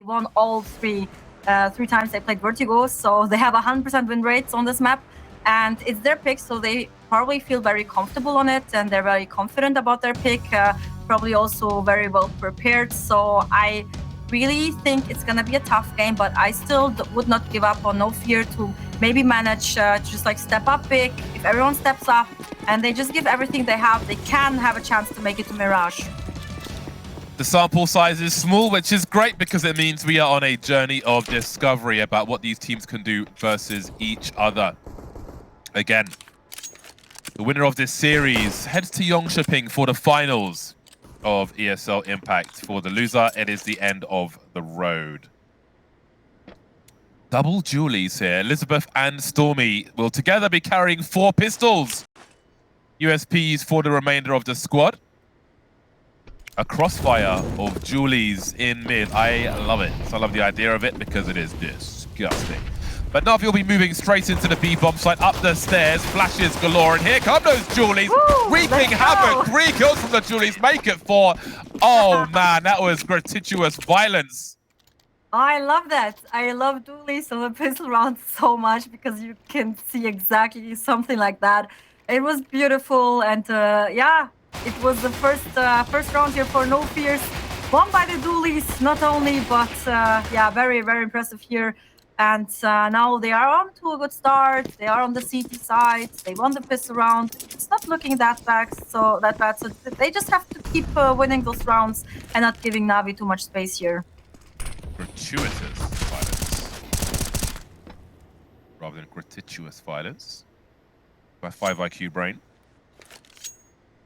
won all three times they played Vertigo, so they have 100% win rates on this map, and it's their pick, so they probably feel very comfortable on it, and they're very confident about their pick, probably also very well prepared. So I really think it's gonna be a tough game, but I still would not give up on NOFEAR to maybe manage to just like step up big. If everyone steps up and they just give everything they have, they can have a chance to make it to Mirage. The sample size is small, which is great because it means we are on a journey of discovery about what these teams can do versus each other. Again, the winner of this series heads to Yongshiping for the finals of ESL Impact. For the loser, it is the end of the road. Double Julies here. Elizabeth and Stormy will together be carrying 4 pistols. USPs for the remainder of the squad. A crossfire of Julies in mid. I love it. So I love the idea of it because it is disgusting. But NAVI will be moving straight into the B bomb site, up the stairs, flashes galore, and here come those Julies, wreaking havoc. 3 kills from the Julies, make it 4. Oh man, that was gratuitous violence. I love that. I love dualies on the pistol round so much because you can see exactly something like that. It was beautiful, and yeah, it was the first round here for NOFEARs, won by the dualies not only, but yeah, very, very impressive here. And now they are on to a good start. They are on the CT side. They won the pistol round. It's not looking that bad, so they just have to keep winning those rounds and not giving NAVI too much space here. Gratuitous violence rather than gratuitous violence by 5 IQ brain.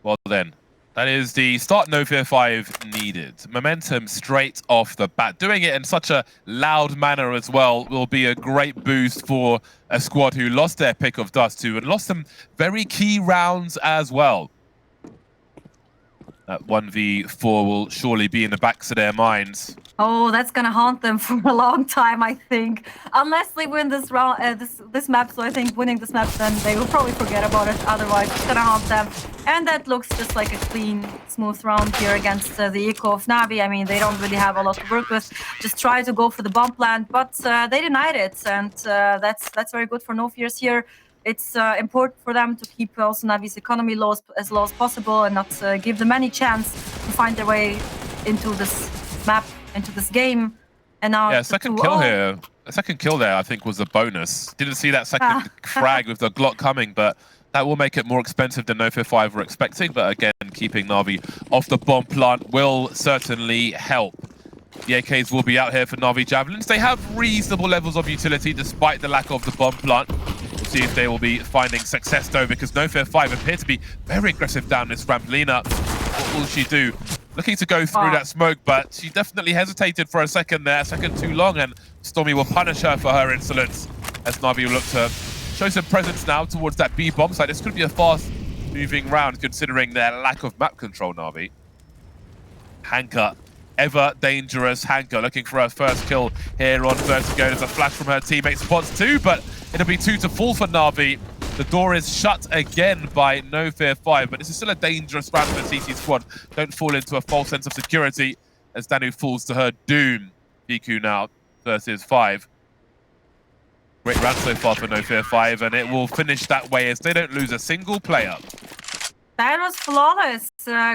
Well then, that is the start NOFEAR5 needed. Momentum straight off the bat. Doing it in such a loud manner as well will be a great boost for a squad who lost their pick of dust too, and lost some very key rounds as well. That 1v4 will surely be in the backs of their minds. Oh, that's gonna haunt them for a long time, I think. Unless they win this round, this map. So I think winning this map, then they will probably forget about it. Otherwise, it's gonna haunt them. And that looks just like a clean, smooth round here against the eco of NAVI. I mean, they don't really have a lot to work with. Just try to go for the bomb plant, but they denied it, and that's very good for NOFEARs here. It's important for them to keep also NAVI's economy as low as possible and not give them any chance to find their way into this map, into this game. And now yeah, second kill here. A second kill there, I think, was a bonus. Didn't see that second frag with the Glock coming, but that will make it more expensive than NOFEAR5 were expecting. But again, keeping NAVI off the bomb plant will certainly help. The AKs will be out here for NAVI Javelins. They have reasonable levels of utility despite the lack of the bomb plant. We'll see if they will be finding success though, because NOFEAR5 appear to be very aggressive down this ramp. Lena, what will she do? Looking to go through that smoke, but she definitely hesitated for a second there, a second too long, and Stormy will punish her for her insolence as NAVI will look to show some presence now towards that B bomb site. This could be a fast-moving round considering their lack of map control, NAVI. Hanka, ever dangerous Hanka, looking for her first kill here on Vertigo. There's a flash from her teammate, spots 2, but it'll be 2 to fall for NAVI. The door is shut again by NOFEAR5, but this is still a dangerous round for the CT squad. Don't fall into a false sense of security as Danu falls to her doom. Vicu now versus 5. Great round so far for NOFEAR5, and it will finish that way as they don't lose a single player. That was flawless.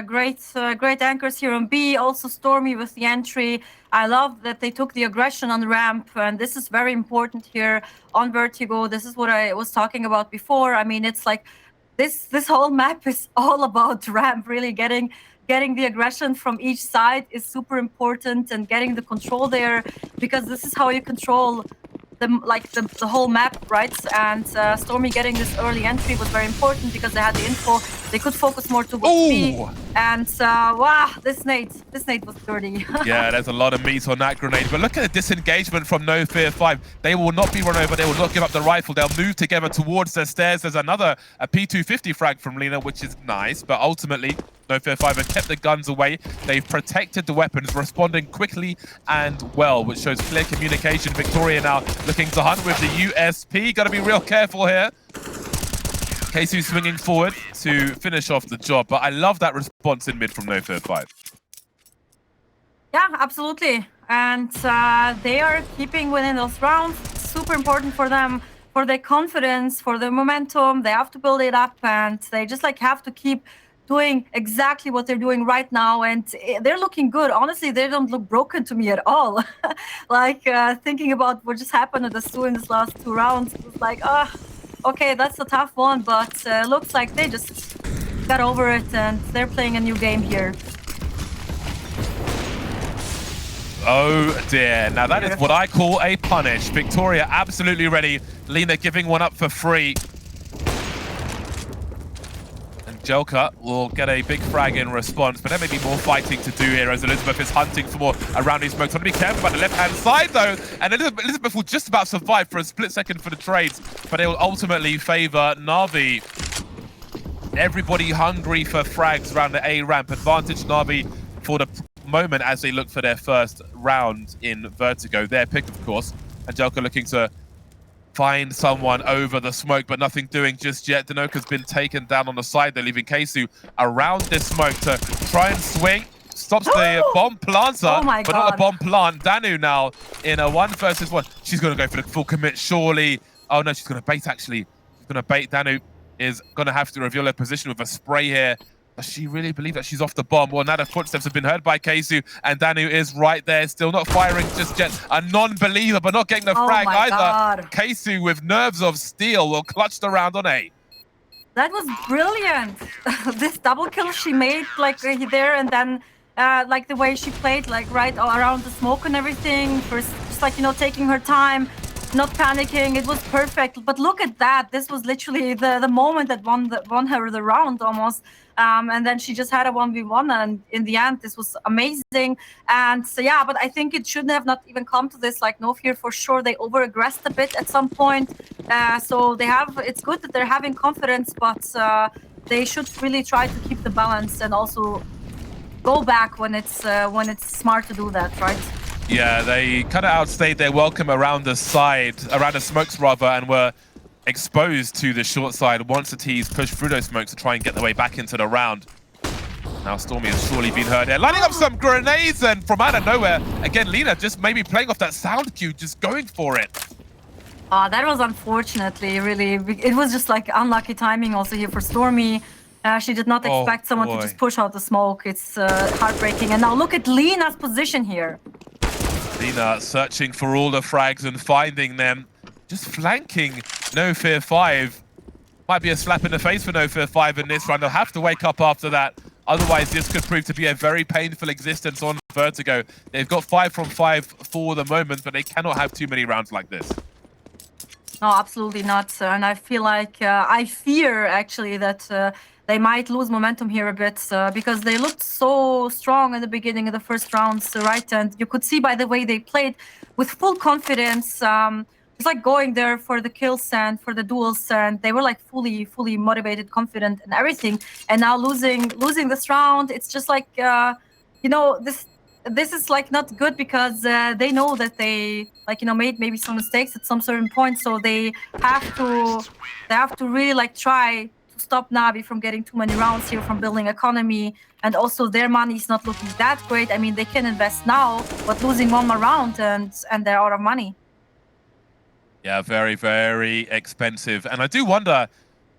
Great anchors here on B. Also Stormy with the entry. I love that they took the aggression on the ramp, and this is very important here on Vertigo. This is what I was talking about before. I mean, it's like this whole map is all about ramp. Really getting the aggression from each side is super important, and getting the control there, because this is how you control the whole map, right? And Stormy getting this early entry was very important because they had the info. They could focus more towards B. And wow, this nade was dirty. Yeah, there's a lot of meat on that grenade. But look at the disengagement from NOFEAR5. They will not be run over. They will not give up the rifle. They'll move together towards the stairs. There's a P250 frag from Lena, which is nice. But ultimately, NOFEAR5 have kept the guns away. They've protected the weapons, responding quickly and well, which shows clear communication. Victoria now looking to hunt with the USP. Got to be real careful here. Casey swinging forward to finish off the job, but I love that response in mid from NOFEAR5. Yeah, absolutely. and they are keeping winning those rounds. Super important for them, for their confidence, for their momentum. They have to build it up, and they just like have to keep doing exactly what they're doing right now, and they're looking good. Honestly, they don't look broken to me at all. Like thinking about what just happened to the S2 in this last 2 rounds, it was like, okay, that's a tough one, but looks like they just got over it and they're playing a new game here. Oh dear, now that is what I call a punish. Victoria absolutely ready. Lina giving one up for free. Angelka will get a big frag in response, but there may be more fighting to do here as Elizabeth is hunting for more around these smokes. Want to be careful about the left-hand side though, and Elizabeth will just about survive for a split second for the trades, but it will ultimately favor Navi. Everybody hungry for frags around the A ramp. Advantage Navi for the moment as they look for their first round in Vertigo. Their pick, of course. Angelka looking to find someone over the smoke, but nothing doing just yet. Danoka's been taken down on the side. They're leaving Keisu around this smoke to try and swing. Stops the bomb planter, but not the bomb plant. Danu now in a 1 versus 1. She's going to go for the full commit, surely. Oh no, she's going to bait actually. She's going to bait. Danu is going to have to reveal her position with a spray here. Does she really believe that she's off the bomb? Well, now the footsteps have been heard by Keisu, and Danu is right there, still not firing just yet. A non-believer, but not getting the frag either. God. Keisu with nerves of steel will clutch the round on A. That was brilliant. This double kill she made, like there, and then like the way she played, like right around the smoke and everything. First, just like, you know, taking her time, not panicking. It was perfect. But look at that. This was literally the moment that won her the round almost. And then she just had a 1v1, and in the end, this was amazing. And so, yeah, but I think it shouldn't have not even come to this. Like NOFEAR, for sure, they over-aggressed a bit at some point. So they have. It's good that they're having confidence, but they should really try to keep the balance and also go back when it's smart to do that, right? Yeah, they kind of outstayed their welcome around the side, around the smokes rather, and were exposed to the short side once the T's pushed through those smokes to try and get their way back into the round. Now Stormy has surely been heard here, lining up some grenades, and from out of nowhere, again, Lina just maybe playing off that sound cue, just going for it. That was unfortunately, really, it was just like unlucky timing also here for Stormy. She did not expect someone to just push out the smoke. It's heartbreaking. And now look at Lina's position here. Lina searching for all the frags and finding them. Just flanking NOFEAR5. Might be a slap in the face for NOFEAR5 in this round. They'll have to wake up after that. Otherwise, this could prove to be a very painful existence on Vertigo. They've got 5 from 5 for the moment, but they cannot have too many rounds like this. No, absolutely not. And I feel like, I fear actually that they might lose momentum here a bit because they looked so strong at the beginning of the first rounds, right? And you could see by the way they played with full confidence. It's like going there for the kills and for the duels, and they were like fully motivated, confident, and everything. And now losing this round, it's just like you know, this is like not good because they know that they made maybe some mistakes at some certain point, so they have to really like try to stop Navi from getting too many rounds here, from building economy, and also their money is not looking that great. I mean, they can invest now, but losing one more round and they're out of money. Yeah, very, very expensive. And I do wonder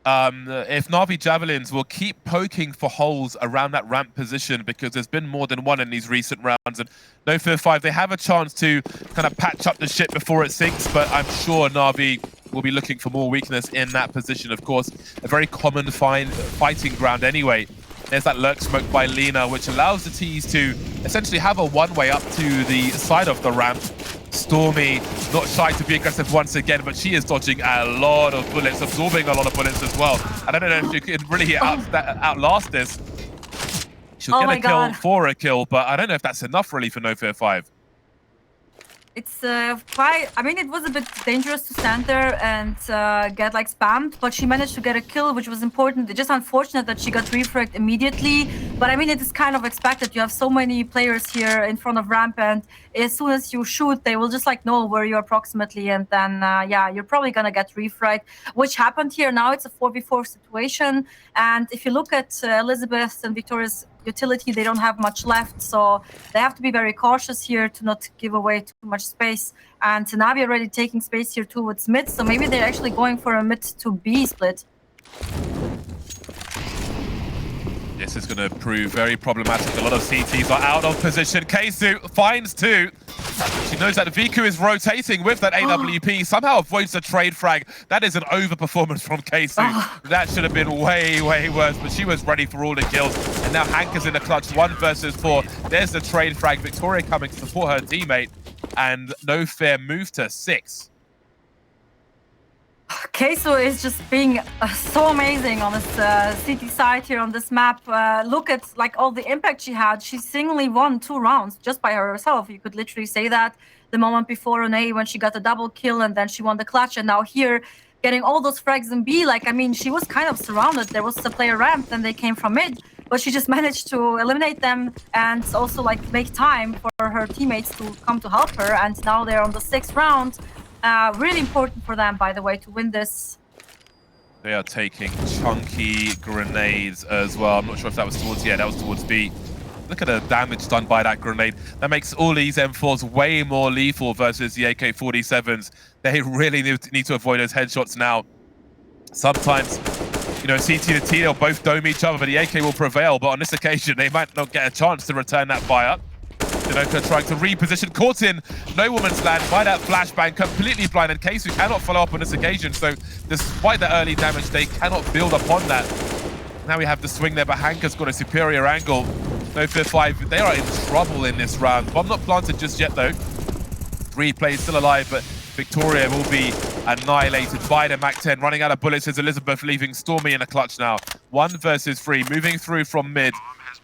if NAVI Javelins will keep poking for holes around that ramp position, because there's been more than one in these recent rounds. And NOFEAR5, they have a chance to kind of patch up the ship before it sinks, but I'm sure NAVI will be looking for more weakness in that position. Of course, a very common fighting ground anyway. There's that lurk smoke by Lina, which allows the T's to essentially have a one-way up to the side of the ramp. Stormy, not shy to be aggressive once again, but she is dodging a lot of bullets, absorbing a lot of bullets as well. I don't know if she can really outlast this. She'll get a kill for a kill, but I don't know if that's enough really for NOFEAR5. It's quite, I mean, it was a bit dangerous to stand there and get like spammed, but she managed to get a kill, which was important. It's just unfortunate that she got refragged immediately, But I mean, it is kind of expected. You have so many players here in front of ramp, and as soon as you shoot, they will just like know where you are approximately, and then yeah, you're probably gonna get refragged, which happened here. Now it's a 4v4 situation, and if you look at Elizabeth and Victoria's utility, they don't have much left, so they have to be very cautious here to not give away too much space. And NAVI already taking space here towards mid, so maybe they're actually going for a mid to B split. This is going to prove very problematic. A lot of CTs are out of position. Keisu finds two. She knows that Vicu is rotating with that AWP. Somehow avoids the trade frag. That is an overperformance from Keisu. That should have been way, way worse, but she was ready for all the kills. And now Hanka's in the clutch, 1 versus 4. There's the trade frag. Victoria coming to support her teammate. And NOFEAR moved to 6. Keisu is just being so amazing on this CT side here on this map. Look at like all the impact she had. She singly won 2 rounds just by herself. You could literally say that the moment before on A when she got a double kill and then she won the clutch, and now here getting all those frags in B. Like, I mean, she was kind of surrounded. There was a player ramp, then they came from mid, but she just managed to eliminate them and also like make time for her teammates to come to help her. And now they're on the 6th round. Really important for them, by the way, to win this. They are taking chunky grenades as well. I'm not sure if that was towards, yeah, that was towards B. Look at the damage done by that grenade. That makes all these M4s way more lethal versus the AK-47s. They really need to avoid those headshots now. Sometimes, you know, CT to T, they'll both dome each other, but the AK will prevail. But on this occasion, they might not get a chance to return that fire. JavelinAngelka trying to reposition, caught in no woman's land by that flashbang, completely blind, and Keisu cannot follow up on this occasion, so despite the early damage, they cannot build upon that. Now we have the swing there, but Hanka's got a superior angle. NOFEAR5, they are in trouble in this round. Bomb not planted just yet, though. 3 players still alive, but Victoria will be annihilated by the MAC-10. Running out of bullets is Elizabeth, leaving Stormy in the clutch now. 1 versus 3, moving through from mid.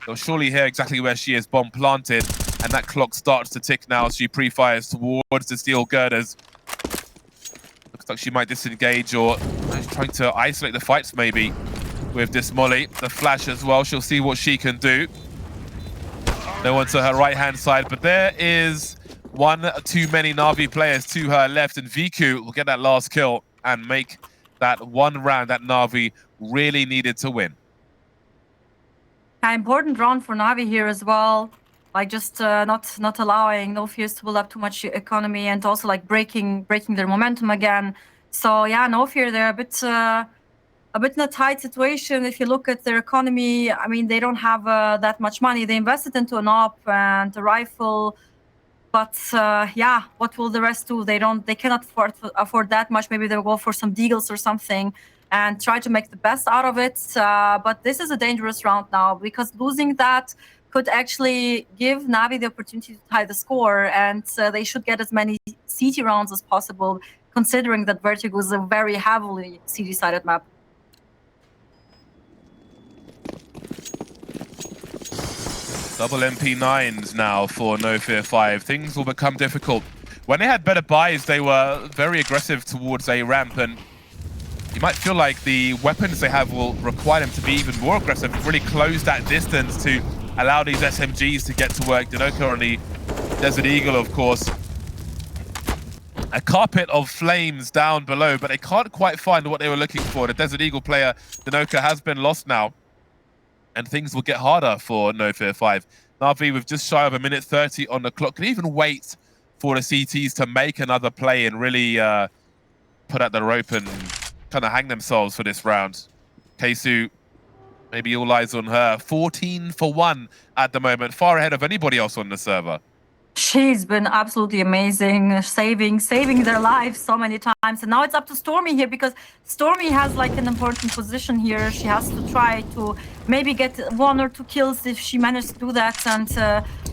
They'll surely hear exactly where she is, bomb planted. And that clock starts to tick now as she pre-fires towards the steel girders. Looks like she might disengage, or she's trying to isolate the fights maybe with this molly. The flash as well, she'll see what she can do. No one to her right-hand side, but there is one too many Navi players to her left, and Vicu will get that last kill and make that 1 round that Navi really needed to win. An important round for Navi here as well. Like just not allowing NOFEAR to build up too much economy, and also like breaking their momentum again. So yeah, NOFEAR, they're a bit in a tight situation. If you look at their economy, I mean, they don't have that much money. They invested into an op and a rifle, but yeah, what will the rest do? They cannot afford that much. Maybe they'll go for some deagles or something and try to make the best out of it. But this is a dangerous round now, because losing that could actually give Navi the opportunity to tie the score, and they should get as many CT rounds as possible, considering that Vertigo is a very heavily CT-sided map. Double MP9s now for NOFEAR5. Things will become difficult. When they had better buys, they were very aggressive towards A ramp, and you might feel like the weapons they have will require them to be even more aggressive, really close that distance to allow these SMGs to get to work. JavelinAngelka on the Desert Eagle, of course. A carpet of flames down below, but they can't quite find what they were looking for. The Desert Eagle player, JavelinAngelka, has been lost now, and things will get harder for NOFEAR5. Navi with just shy of 1:30 on the clock can even wait for the CTs to make another play and really put out the rope and kind of hang themselves for this round. Keisu, maybe all eyes on her. 14 for 1 at the moment, far ahead of anybody else on the server. She's been absolutely amazing, saving their lives so many times. And now it's up to Stormy here, because Stormy has like an important position here. She has to try to maybe get 1 or 2 kills if she manages to do that, and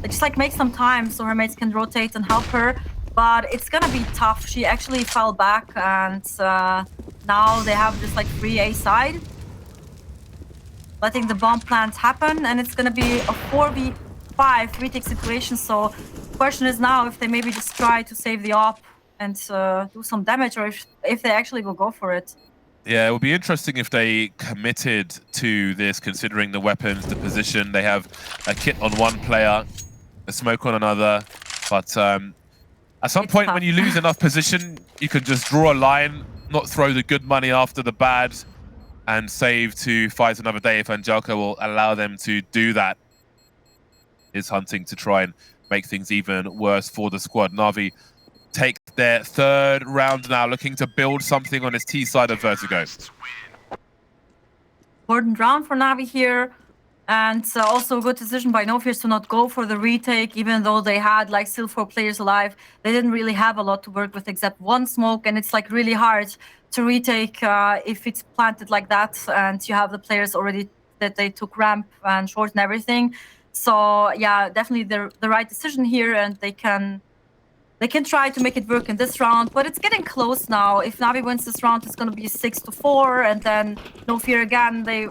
just like make some time so her mates can rotate and help her. But it's gonna be tough. She actually fell back, and now they have this like free A side, letting the bomb plant happen, and it's gonna be a 4v5 retake situation. So question is now if they maybe just try to save the op and do some damage, or if they actually will go for it. Yeah, it would be interesting if they committed to this, considering the weapons, the position. They have a kit on one player, a smoke on another. But at some point, tough. when you lose enough position, you can just draw a line, not throw the good money after the bad, and save to fight another day if Angelka will allow them to do that. Is hunting to try and make things even worse for the squad. NAVI take their third round now, looking to build something on his T side of Vertigo. Important round for NAVI here. And also a good decision by NOFEAR to not go for the retake, even though they had like still 4 players alive. They didn't really have a lot to work with except one smoke, and it's like really hard to retake if it's planted like that and you have the players already that they took ramp and short and everything. So yeah, definitely the right decision here, and they can try to make it work in this round, but it's getting close now. If NAVI wins this round, it's going to be 6-4, and then NOFEAR again. They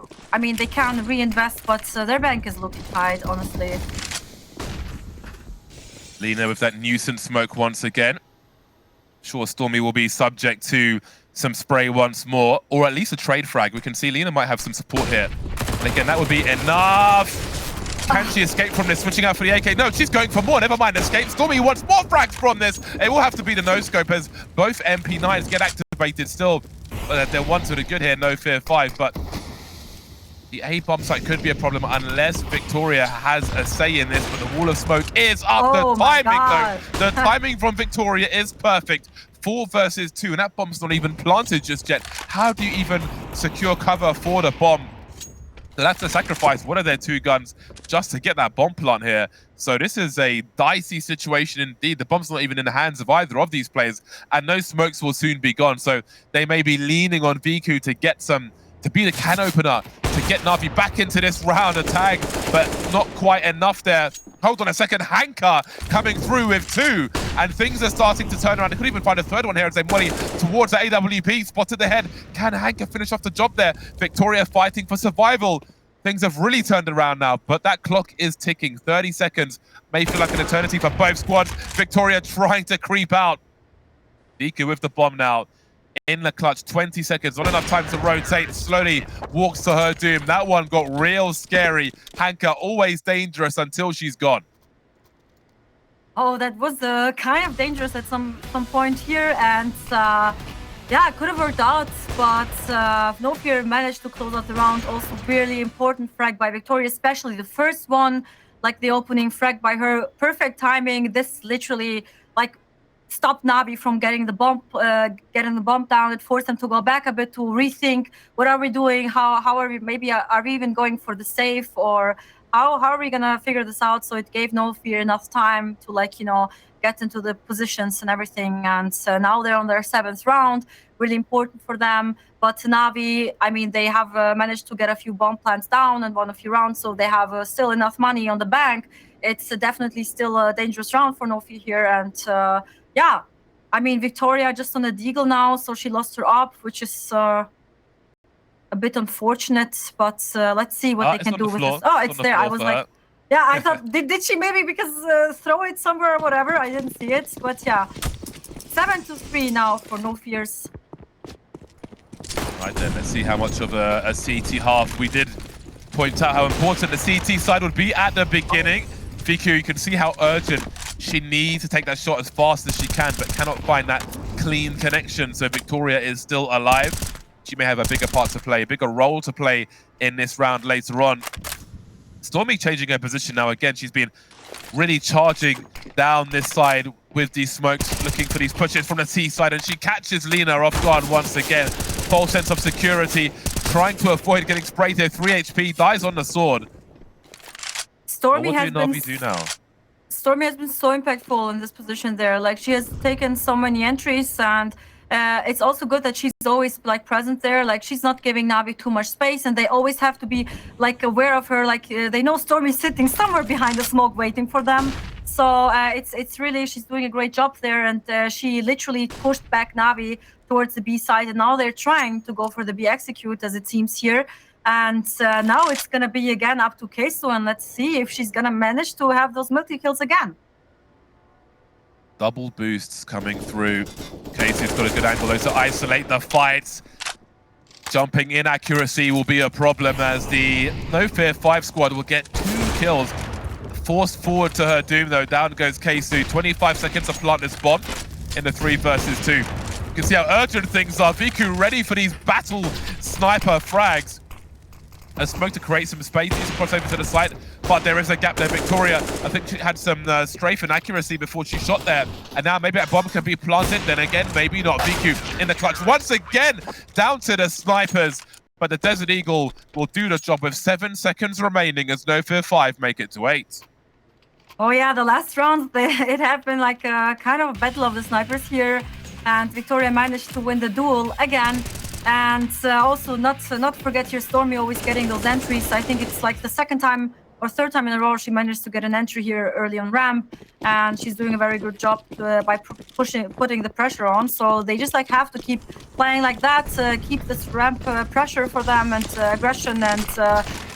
can reinvest, but their bank is looking tight, honestly. Lina with that nuisance smoke once again. Sure, Stormy will be subject to some spray once more, or at least a trade frag. We can see Lina might have some support here. And again, that would be enough. Can she escape from this? Switching out for the AK. No, she's going for more. Never mind escape. Stormy wants more frags from this. It will have to be the no-scope as both MP9s get activated still. They're one sort of good here, NOFEAR5, but the A bomb site could be a problem unless Victoria has a say in this, but the wall of smoke is up. The timing, though. The timing from Victoria is perfect. 4 versus 2, and that bomb's not even planted just yet. How do you even secure cover for the bomb? So that's a sacrifice, one of their 2 guns, just to get that bomb plant here. So this is a dicey situation indeed. The bomb's not even in the hands of either of these players, and no smokes will soon be gone. So they may be leaning on Vicu to get some, to be the can opener, to get NAVI back into this round, a tag, but not quite enough there. Hold on a second, Hanka coming through with 2, and things are starting to turn around. They could even find a third one here as they money towards the AWP, spotted the head. Can Hanka finish off the job there? Victoria fighting for survival. Things have really turned around now, but that clock is ticking. 30 seconds may feel like an eternity for both squads. Victoria trying to creep out. Vicu with the bomb now. In the clutch, 20 seconds, not enough time to rotate, slowly walks to her doom. That one got real scary. Hanka always dangerous until she's gone. Oh, that was kind of dangerous at some point here, and yeah, it could have worked out, but NOFEAR managed to close out the round. Also really important frag by Victoria, especially the first one, like the opening frag by her. Perfect timing. This literally like stopped NAVI from getting the bomb down. It forced them to go back a bit to rethink, what are we doing? How are we? Maybe are we even going for the safe, or how are we gonna figure this out? So it gave NOFEAR enough time to, like, you know, get into the positions and everything. And now they're on their 7th round. Really important for them. But NAVI, I mean, they have managed to get a few bomb plants down and won a few rounds, so they have still enough money on the bank. It's definitely still a dangerous round for NOFEAR here, and yeah, I mean, Victoria just on a deagle now, so she lost her up, which is a bit unfortunate, but let's see what they can do with this. Oh, it's there. I was like, yeah, I thought, did she maybe because throw it somewhere or whatever? I didn't see it, but yeah. 7-3 now for NOFEAR's. Right then, let's see how much of a CT half. We did point out how important the CT side would be at the beginning. Vicu, you can see how urgent she needs to take that shot as fast as she can, but cannot find that clean connection. So Victoria is still alive. She may have a bigger part to play, a bigger role to play in this round later on. Stormy changing her position now again. She's been really charging down this side with these smokes, looking for these pushes from the T side, and she catches Lina off guard once again. False sense of security, trying to avoid getting sprayed here. 3 HP, dies on the sword. Stormy what do NAVI do now? Stormy has been so impactful in this position there. Like, she has taken so many entries, and it's also good that she's always like present there. Like, she's not giving NAVI too much space, and they always have to be like aware of her. Like, they know Stormy's sitting somewhere behind the smoke waiting for them. So it's really, she's doing a great job there, and she literally pushed back NAVI towards the B side, and now they're trying to go for the B execute, as it seems here. And now it's gonna be again up to Queso, and let's see if she's gonna manage to have those multi-kills again. Double boosts coming through. Casey's got a good angle though to isolate the fights. Jumping inaccuracy will be a problem as the NOFEAR5 squad will get 2 kills. Forced forward to her doom though. Down goes Keisu. 25 seconds to plant this bomb in the 3 versus 2. You can see how urgent things are. Vicu ready for these battle sniper frags. A smoke to create some space. He's across over to the side, but there is a gap there. Victoria, I think she had some strafe and accuracy before she shot there, and now maybe that bomb can be planted. Then again, maybe not. Vicu in the clutch once again, down to the snipers, but the Desert Eagle will do the job with 7 seconds remaining as NOFEAR5 make it to 8. Oh yeah, the last round, it happened like a kind of a battle of the snipers here, and Victoria managed to win the duel again. And also not forget here, Stormy always getting those entries. I think it's like the 2nd time or 3rd time in a row she managed to get an entry here early on ramp, and she's doing a very good job by putting the pressure on. So they just like have to keep playing like that, keep this ramp pressure for them and aggression, and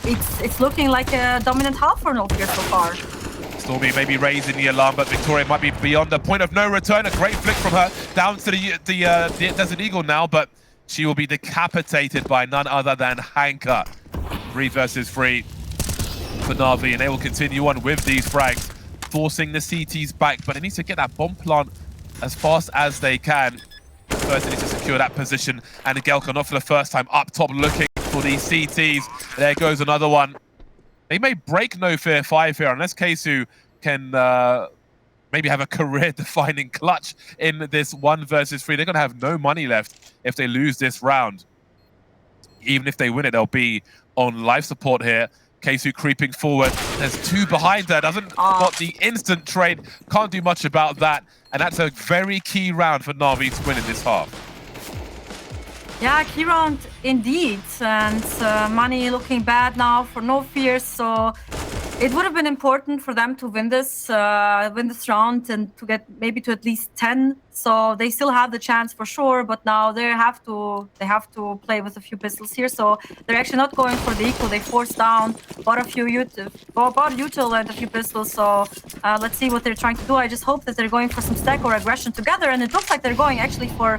it's looking like a dominant half for NOFEAR so far. Stormy may be raising the alarm, but Victoria might be beyond the point of no return. A great flick from her down to the Desert Eagle now, but she will be decapitated by none other than Hanka. 3 versus 3 for NAVI, and they will continue on with these frags, forcing the CTs back, but they need to get that bomb plant as fast as they can. First, they need to secure that position, and Angelka, not for the first time, up top looking for these CTs. There goes another one. They may break NOFEAR5 here, unless Keisu can maybe have a career-defining clutch in this 1 versus 3. They're going to have no money left if they lose this round. Even if they win it, they'll be on life support here. Keisu creeping forward. There's 2 behind her. Got the instant trade. Can't do much about that. And that's a very key round for NAVI to win in this half. Yeah, key round indeed. And money looking bad now for NOFEAR. So it would have been important for them to win this round and to get maybe to at least 10. So they still have the chance for sure, but now they have to play with a few pistols here. So they're actually not going for the equal. They forced down, bought util and a few pistols. So let's see what they're trying to do. I just hope that they're going for some stack or aggression together, and it looks like they're going actually for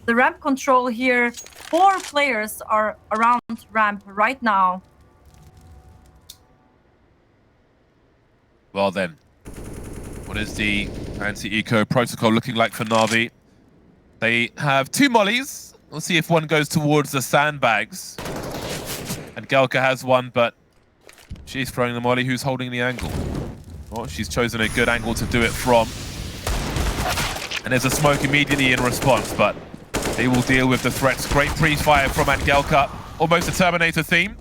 the ramp control here. 4 players are around ramp right now. Well then, what is the anti-eco protocol looking like for NAVI? They have 2 mollies. We'll see if one goes towards the sandbags. Angelka has one, but she's throwing the molly. Who's holding the angle? Well, she's chosen a good angle to do it from. And there's a smoke immediately in response, but they will deal with the threats. Great pre-fire from Angelka. Almost a Terminator theme.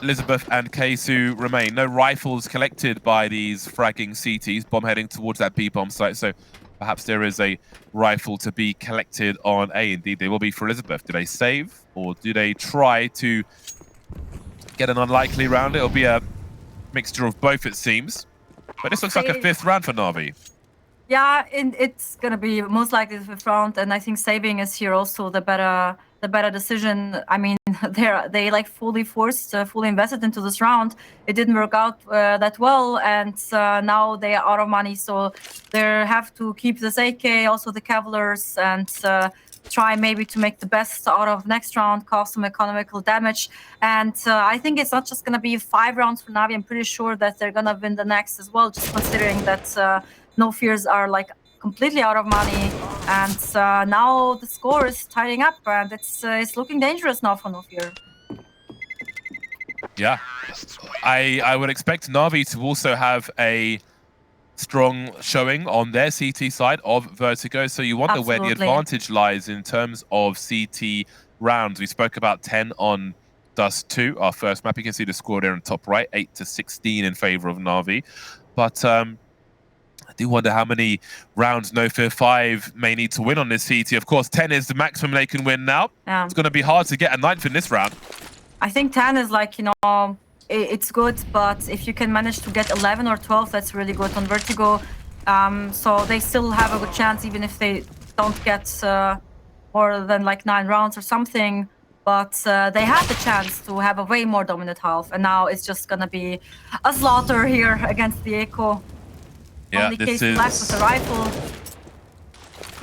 Elizabeth and Keisu remain. No rifles collected by these fragging CTs. Bomb heading towards that B-bomb site, so perhaps there is a rifle to be collected on A. Indeed, they will be for Elizabeth. Do they save, or do they try to get an unlikely round? It'll be a mixture of both, it seems. But this looks like a 5th round for NAVI. Yeah, it's gonna be most likely the 5th round, and I think saving is here also the better decision. I mean, they like fully invested into this round. It didn't work out that well, and now they are out of money, so they have to keep this AK, also the Cavaliers, and try maybe to make the best out of next round, cause some economical damage. And I think it's not just gonna be 5 rounds for NAVI. I'm pretty sure that they're gonna win the next as well, just considering that NOFEARs are like completely out of money, and now the score is tidying up, and it's looking dangerous now for NOFEAR. Yeah, I would expect NAVI to also have a strong showing on their CT side of Vertigo, so you wonder where the advantage lies in terms of CT rounds. We spoke about 10 on Dust 2, our first map. You can see the score there in the top right, 8-16 in favor of NAVI. But I do wonder how many rounds NOFEAR5 may need to win on this CT. Of course, 10 is the maximum they can win now. Yeah. It's going to be hard to get a 9th in this round. I think 10 is like, you know, it's good, but if you can manage to get 11 or 12, that's really good on Vertigo. So they still have a good chance, even if they don't get more than like 9 rounds or something. But they had the chance to have a way more dominant half, and now it's just going to be a slaughter here against the Echo. Yeah, Only this is left with a rifle.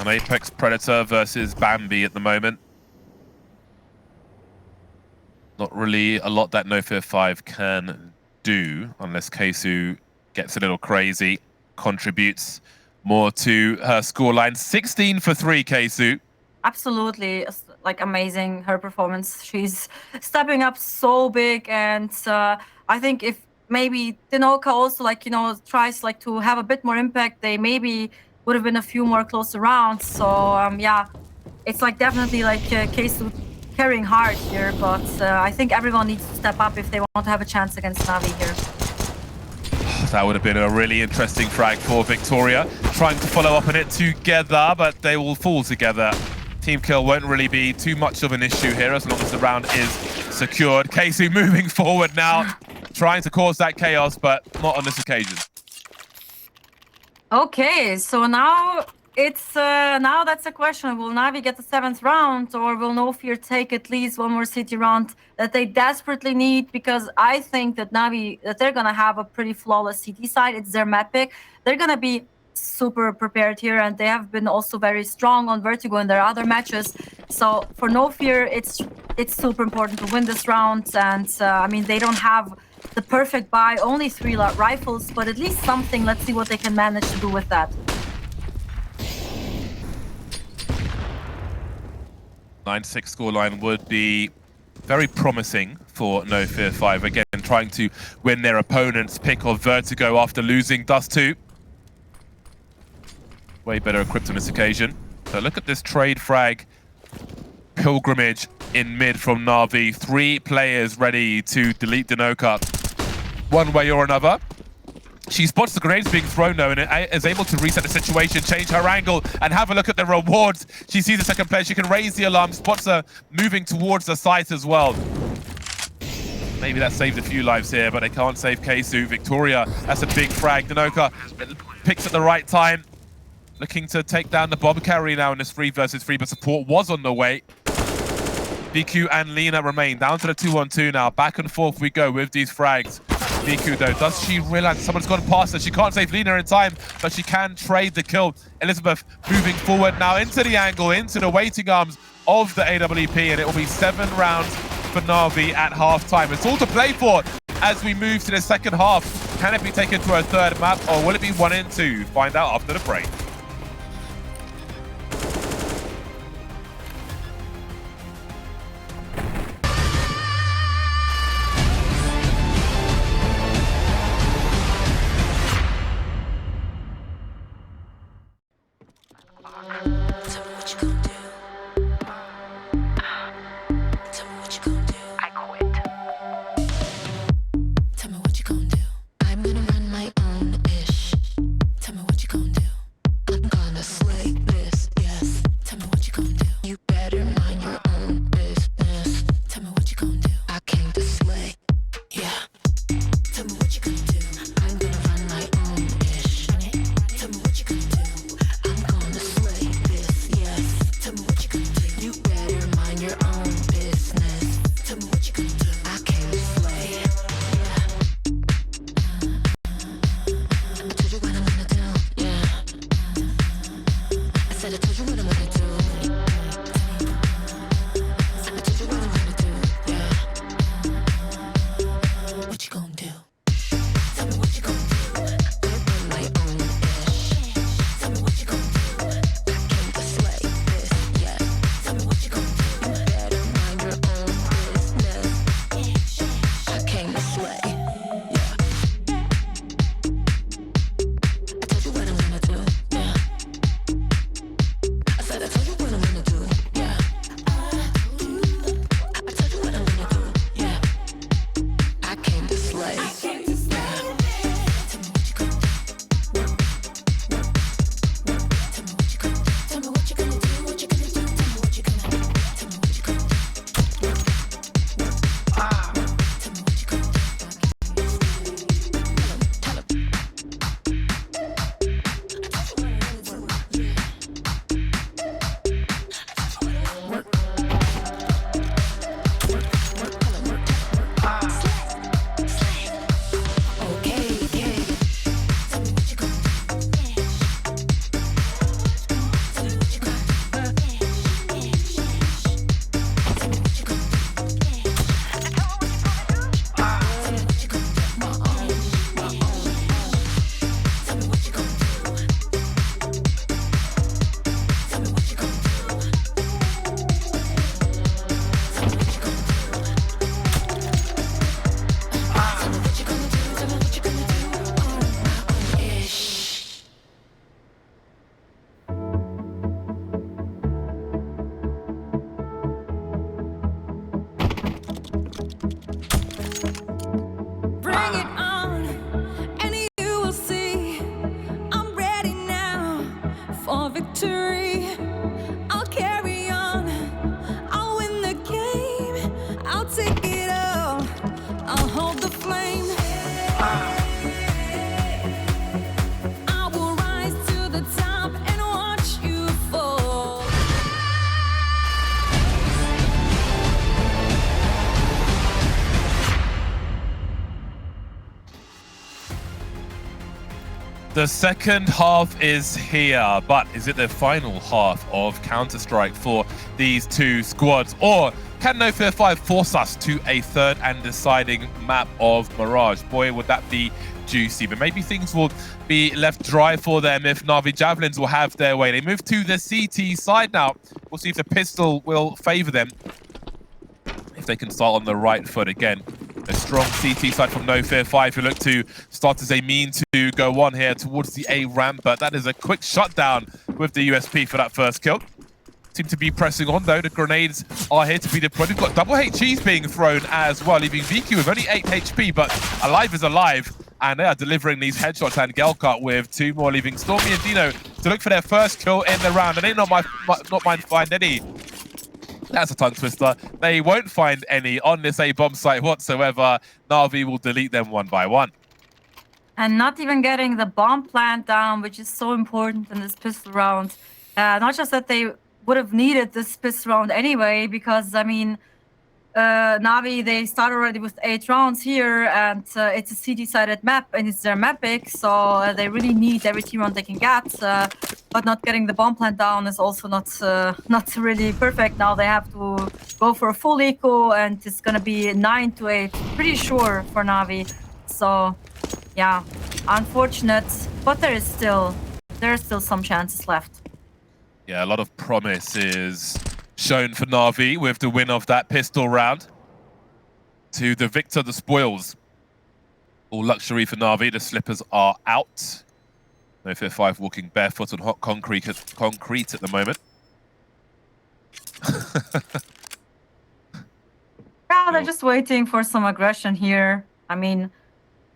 An Apex Predator versus Bambi at the moment. Not really a lot that NOFEAR5 can do unless Keisu gets a little crazy, contributes more to her scoreline. 16 for 3, Keisu. Absolutely, like amazing, her performance. She's stepping up so big, and I think if maybe Dinoka also tries to have a bit more impact, they maybe would have been a few more closer rounds. So yeah, it's like definitely like Keisu carrying hard here, but I think everyone needs to step up if they want to have a chance against Navi here. That would have been a really interesting frag for Victoria. Trying to follow up on it together, but they will fall together. Team kill won't really be too much of an issue here as long as the round is secured. Keisu moving forward now, trying to cause that chaos, but not on this occasion. Okay, so now it's now that's a question. Will Navi get the 7th round, or will NOFEAR take at least one more city round that they desperately need? Because I think that they're gonna have a pretty flawless city side. It's their map pick. They're gonna be super prepared here, and they have been also very strong on Vertigo in their other matches. So for NOFEAR, it's super important to win this round. And I mean, they don't have the perfect buy, only 3 rifles, but at least something. Let's see what they can manage to do with that. 9-6 scoreline would be very promising for NOFEAR5. Again, trying to win their opponent's pick of Vertigo after losing Dust 2. Way better equipped on this occasion. So look at this trade frag pilgrimage in mid from Navi. 3 players ready to delete Dinoka one way or another. She spots the grenades being thrown though, and is able to reset the situation, change her angle, and have a look at the rewards. She sees the second player, she can raise the alarm, spots her moving towards the site as well. Maybe that saved a few lives here, but they can't save Keisu. Victoria, that's a big frag. Dinoka picks at the right time, looking to take down the bomb carry now in this 3 versus 3, but support was on the way. Vicu and Lina remain down to the 2-on-2 now. Back and forth we go with these frags. Vicu though, does she realize someone's gone past her? She can't save Lina in time, but she can trade the kill. Elizabeth moving forward now into the angle, into the waiting arms of the AWP, and it will be 7 rounds for Navi at half-time. It's all to play for as we move to the second half. Can it be taken to a 3rd map, or will it be 1 and 2? Find out after the break. for victory. I'll carry on. I'll win the game. I'll take it all. I'll hold the flame. I will rise to the top and watch you fall. The second half is here, but is it the final half of Counter-Strike for these two squads? Or can NOFEAR5 force us to a third and deciding map of Mirage? Boy, would that be juicy. But maybe things will be left dry for them if NAVI Javelins will have their way. They move to the CT side now. We'll see if the pistol will favor them. If they can start on the right foot again. A strong CT side from NOFEAR5 who look to start as a mean to go on here towards the A ramp, but that is a quick shutdown with the USP for that first kill. Seem to be pressing on though. The grenades are here to be deployed. We've got double HEs being thrown as well, leaving Vicu with only 8 HP, but alive is alive. And they are delivering these headshots. Angelka with 2 more, leaving Stormy and Dino to look for their first kill in the round. And they not mind find any. That's a tongue twister. They won't find any on this A bomb site whatsoever. Navi will delete them one by one. And not even getting the bomb plant down, which is so important in this pistol round. Not just that they would have needed this pistol round anyway, because, I mean, Navi, they start already with 8 rounds here, and it's a CT-sided map, and it's their map pick, so they really need every team round they can get. But not getting the bomb plant down is also not really perfect. Now they have to go for a full eco, and it's gonna be 9-8, pretty sure for Navi. So, yeah, unfortunate, but there are still some chances left. Yeah, a lot of promise is shown for Navi with the win of that pistol round. To the victor, the spoils. All luxury for Navi. The slippers are out. NOFEAR5 walking barefoot on hot concrete at the moment. Yeah, they're just waiting for some aggression here. I mean,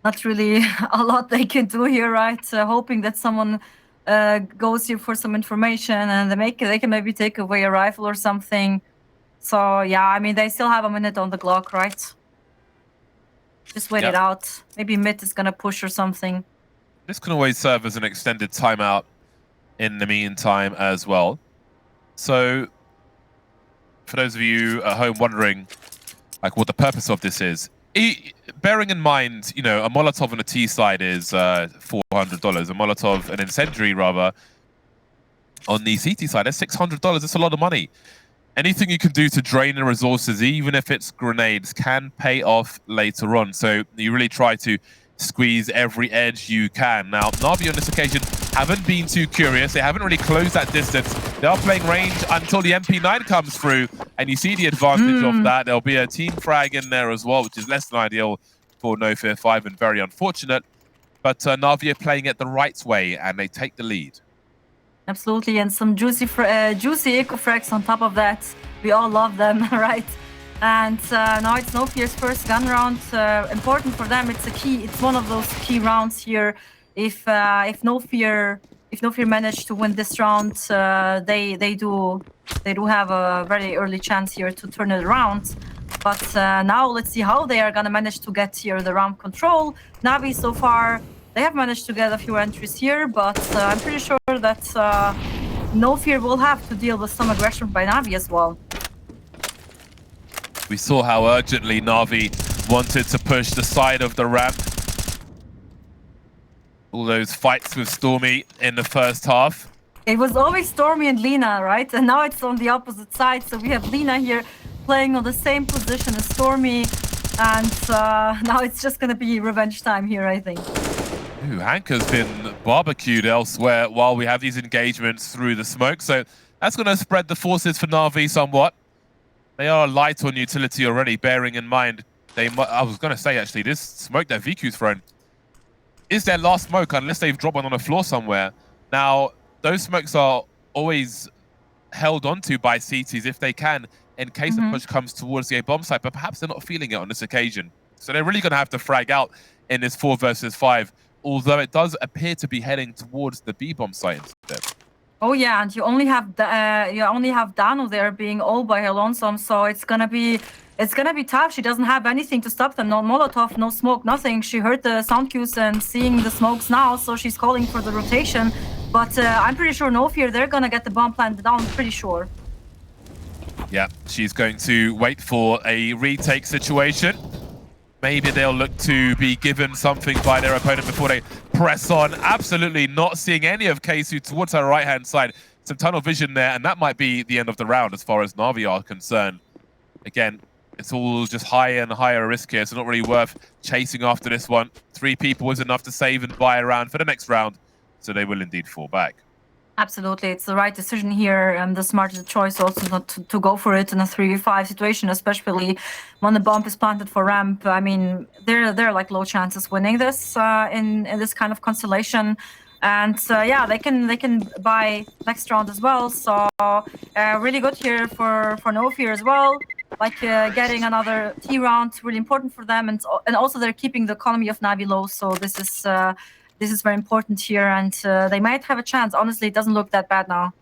not really a lot they can do here, right? Hoping that someone goes here for some information and they can maybe take away a rifle or something. So yeah, I mean, they still have a minute on the clock, right? Just wait it out. Maybe mid is gonna push or something. This can always serve as an extended timeout in the meantime as well. So for those of you at home wondering like what the purpose of this is, bearing in mind, you know, a Molotov on a T side is $400. A Molotov, an incendiary rather, on the CT side, that's $600. That's a lot of money. Anything you can do to drain the resources, even if it's grenades, can pay off later on. So you really try to squeeze every edge you can. Now, Navi on this occasion haven't been too curious. They haven't really closed that distance. They are playing range until the MP9 comes through, and you see the advantage of that. There'll be a team frag in there as well, which is less than ideal for NOFEAR5 and very unfortunate. But Navi are playing it the right way, and they take the lead. Absolutely, and some juicy eco frags on top of that. We all love them, right? And now it's NOFEAR's first gun round. Important for them. It's one of those key rounds here. If NOFEAR manage to win this round, they do have a very early chance here to turn it around. But now let's see how they are gonna manage to get here the ramp control. Navi so far, they have managed to get a few entries here, but I'm pretty sure that NOFEAR will have to deal with some aggression by Navi as well. We saw how urgently Navi wanted to push the side of the ramp. All those fights with Stormy in the first half. It was always Stormy and Lina, right? And now it's on the opposite side. So we have Lina here playing on the same position as Stormy. And now it's just going to be revenge time here, I think. Ooh, Hanka's been barbecued elsewhere while we have these engagements through the smoke. So that's going to spread the forces for Navi somewhat. They are light on utility already, bearing in mind I was going to say, actually, this smoke that Vicu's thrown is their last smoke unless they've dropped one on the floor somewhere. Now, those smokes are always held onto by CTs if they can, in case the push comes towards the A bomb site, but perhaps they're not feeling it on this occasion. So they're really going to have to frag out in this 4 versus 5, although it does appear to be heading towards the B bomb site instead. Oh yeah, and you only have Dano there being all by her lonesome, so it's gonna be tough. She doesn't have anything to stop them. No Molotov, no smoke, nothing. She heard the sound cues and seeing the smokes now, so she's calling for the rotation. But I'm pretty sure NOFEAR, they're gonna get the bomb planted down. I'm pretty sure. Yeah, she's going to wait for a retake situation. Maybe they'll look to be given something by their opponent before they press on. Absolutely not seeing any of Keisu towards her right-hand side. Some tunnel vision there, and that might be the end of the round as far as Navi are concerned. Again, it's all just higher and higher risk here, so not really worth chasing after this one. 3 people is enough to save and buy a round for the next round, so they will indeed fall back. Absolutely, it's the right decision here, and the smartest choice also not to go for it in a 3v5 situation, especially when the bomb is planted for ramp. I mean, they're like low chances winning this in this kind of constellation, and yeah, they can buy next round as well. So really good here for NOFEAR as well. Like getting another T round, really important for them, and also they're keeping the economy of Navi low. So this is very important here, and they might have a chance. Honestly, it doesn't look that bad now.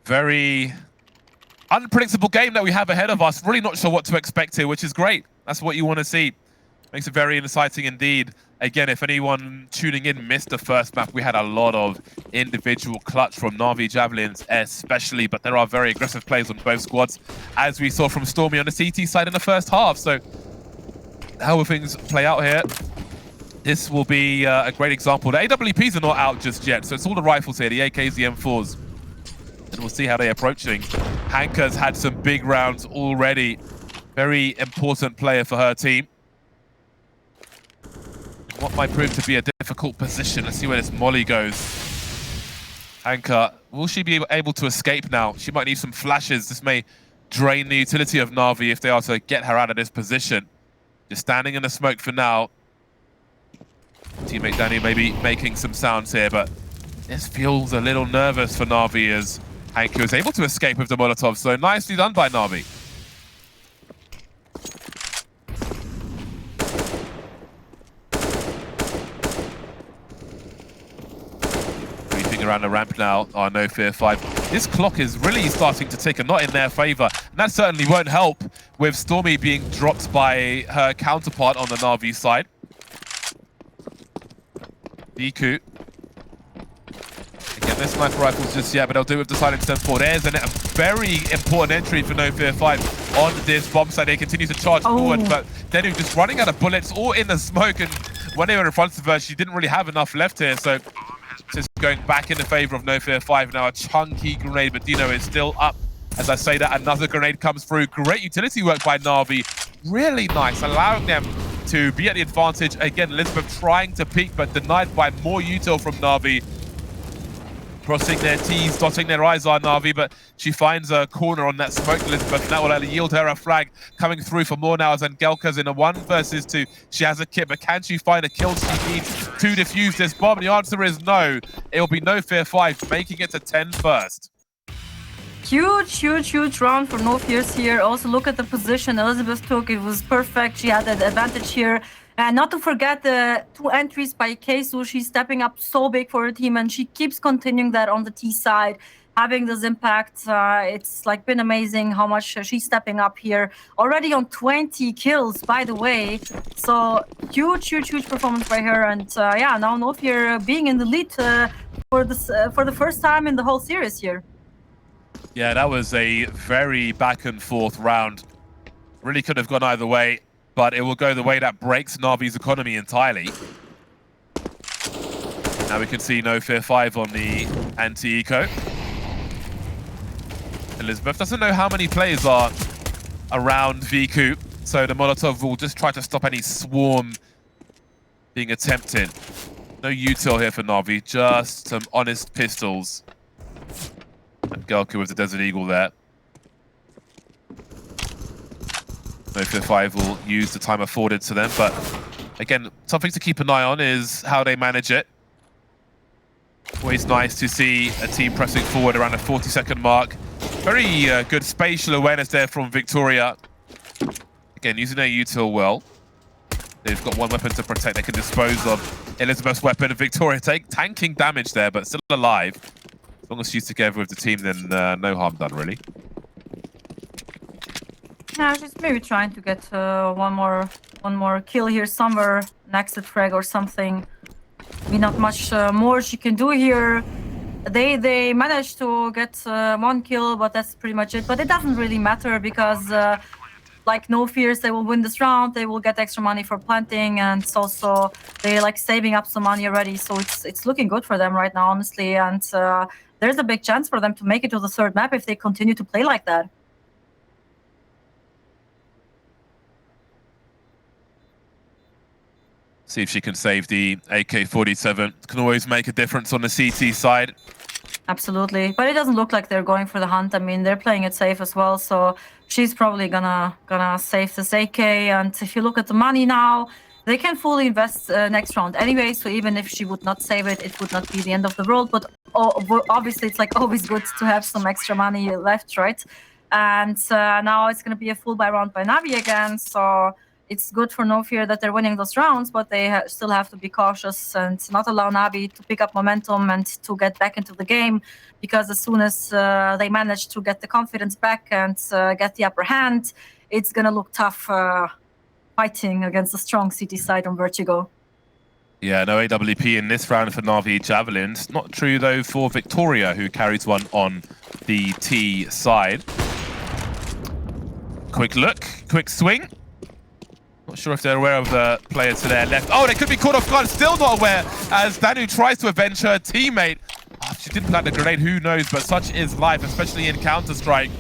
Very unpredictable game that we have ahead of us. Really not sure what to expect here, which is great. That's what you want to see. Makes it very exciting indeed. Again, if anyone tuning in missed the first map, we had a lot of individual clutch from NAVI Javelins especially, but there are very aggressive plays on both squads, as we saw from Stormy on the CT side in the first half. So how will things play out here? This will be a great example. The AWPs are not out just yet, so it's all the rifles here, the AKs, the M4s. And we'll see how they're approaching. Hanka's had some big rounds already. Very important player for her team. What might prove to be a difficult position. Let's see where this molly goes. Hanka, will she be able to escape now? She might need some flashes. This may drain the utility of Navi if they are to get her out of this position. Just standing in the smoke for now. Teammate Danny maybe making some sounds here, but this feels a little nervous for Navi as Hanka is able to escape with the Molotov. So nicely done by Navi. Creeping around the ramp now are NOFEAR5. This clock is really starting to tick and not in their favor. And that certainly won't help with Stormy being dropped by her counterpart on the Navi side. Vicu. Again, no sniper rifles just yet, but they'll do it with the silent step forward. There's a very important entry for NOFEAR5 on this bomb side. They continue to charge forward, but Denu just running out of bullets, all in the smoke. And when they were in front of her, she didn't really have enough left here. So just going back in the favor of NOFEAR5 now. A chunky grenade, but Dino is still up. As I say that, another grenade comes through. Great utility work by Navi. Really nice, allowing them to be at the advantage. Again, Elizabeth trying to peek, but denied by more util from Navi. Crossing their T's, dotting their I's on Navi, but she finds a corner on that smoke, Elizabeth, and that will yield her a flag. Coming through for more now as Angelka's in a 1 versus 2. She has a kit, but can she find a kill she needs to defuse this bomb? The answer is no. It'll be NOFEAR5 making it to 10 first. Huge round for NOFEAR here. Also look at the position Elizabeth took. It was perfect. She had the advantage here. And not to forget the 2 entries by Keisu. She's stepping up so big for her team, and she keeps continuing that on the T side, having this impact. It's like been amazing how much she's stepping up here. Already on 20 kills, by the way. So huge performance by her. And yeah, now NOFEAR being in the lead for the first time in the whole series here. Yeah, that was a very back and forth round. Really could have gone either way, but it will go the way that breaks Navi's economy entirely. Now we can see NOFEAR5 on the anti-eco. Elizabeth doesn't know how many players are around Vicu, so the Molotov will just try to stop any swarm being attempted. No util here for Navi, just some honest pistols. Angelka with the Desert Eagle there. NOFEAR5 will use the time afforded to them, but again, something to keep an eye on is how they manage it. Always nice to see a team pressing forward around the 40-second mark. Very good spatial awareness there from Victoria. Again, using their util well. They've got one weapon to protect. They can dispose of Elizabeth's weapon. Victoria tanking damage there, but still alive. As long as she's together with the team, then no harm done, really. Yeah, she's maybe trying to get one more kill here somewhere, an exit frag or something. Not much more she can do here. They managed to get one kill, but that's pretty much it. But it doesn't really matter because, like NOFEAR5, they will win this round. They will get extra money for planting, and it's also they're like saving up some money already. So it's looking good for them right now, honestly. And there's a big chance for them to make it to the third map if they continue to play like that. See if she can save the AK-47. Can always make a difference on the CT side. Absolutely, but it doesn't look like they're going for the hunt. I mean, they're playing it safe as well, so she's probably gonna save this AK. And if you look at the money now, they can fully invest next round anyway. So even if she would not save it, it would not be the end of the world. But obviously, it's like always good to have some extra money left, right? And now it's gonna be a full buy round by NAVI again. So it's good for NOFEAR that they're winning those rounds, but they still have to be cautious and not allow NAVI to pick up momentum and to get back into the game, because as soon as they manage to get the confidence back and get the upper hand, it's going to look tough fighting against the strong CT side on Vertigo. Yeah, no AWP in this round for NAVI Javelins. Not true, though, for Victoria, who carries one on the T side. Quick look, quick swing. Not sure if they're aware of the player to their left. Oh, they could be caught off guard. Still not aware as Danu tries to avenge her teammate. Oh, she didn't plant the grenade, who knows, but such is life, especially in Counter-Strike.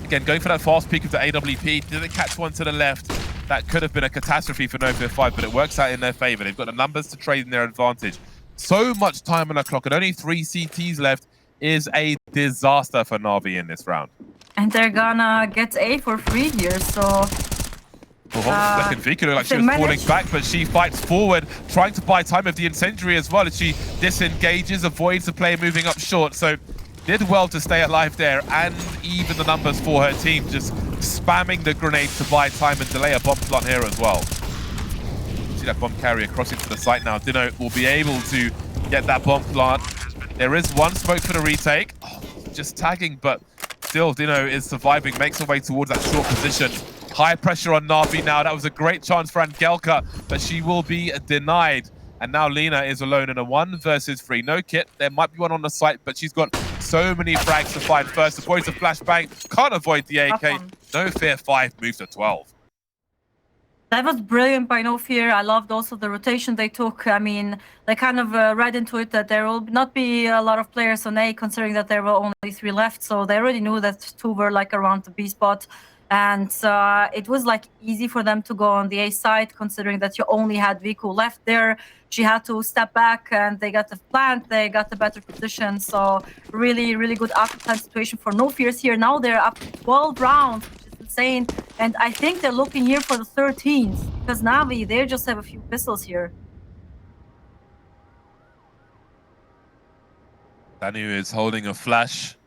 Again, going for that fast peek of the AWP. Didn't catch one to the left. That could have been a catastrophe for NOFEAR5, but it works out in their favor. They've got the numbers to trade in their advantage. So much time on the clock, and only 3 CTs left is a disaster for NAVI in this round. And they're gonna get A for free here, so... Javelinvicu looked like she was falling back, but she fights forward, trying to buy time with the incendiary as well as she disengages, avoids the player moving up short. So did well to stay alive there, and even the numbers for her team, just spamming the grenade to buy time and delay a bomb plant here as well. See that bomb carrier crossing to the site now. Dino will be able to get that bomb plant. There is one smoke for the retake. Oh, just tagging, but still Dino is surviving, makes her way towards that short position. High pressure on NAVI now. That was a great chance for Angelka, but she will be denied. And now Lena is alone in a 1 versus 3. No kit. There might be one on the site, but she's got so many frags to find first. Avoids the flashbang. Can't avoid the AK. NOFEAR5 moves to 12. That was brilliant by NOFEAR. I loved also the rotation they took. I mean, they kind of read into it that there will not be a lot of players on A, considering that there were only 3 left. So they already knew that 2 were like around the B spot. And it was like easy for them to go on the A side, considering that you only had Vicu left there. She had to step back, and they got the plant, they got the better position. So really, really good after plant situation for NOFEAR here. Now they're up to 12 rounds, which is insane. And I think they're looking here for the 13th, because NAVI, they just have a few pistols here. Danu is holding a flash.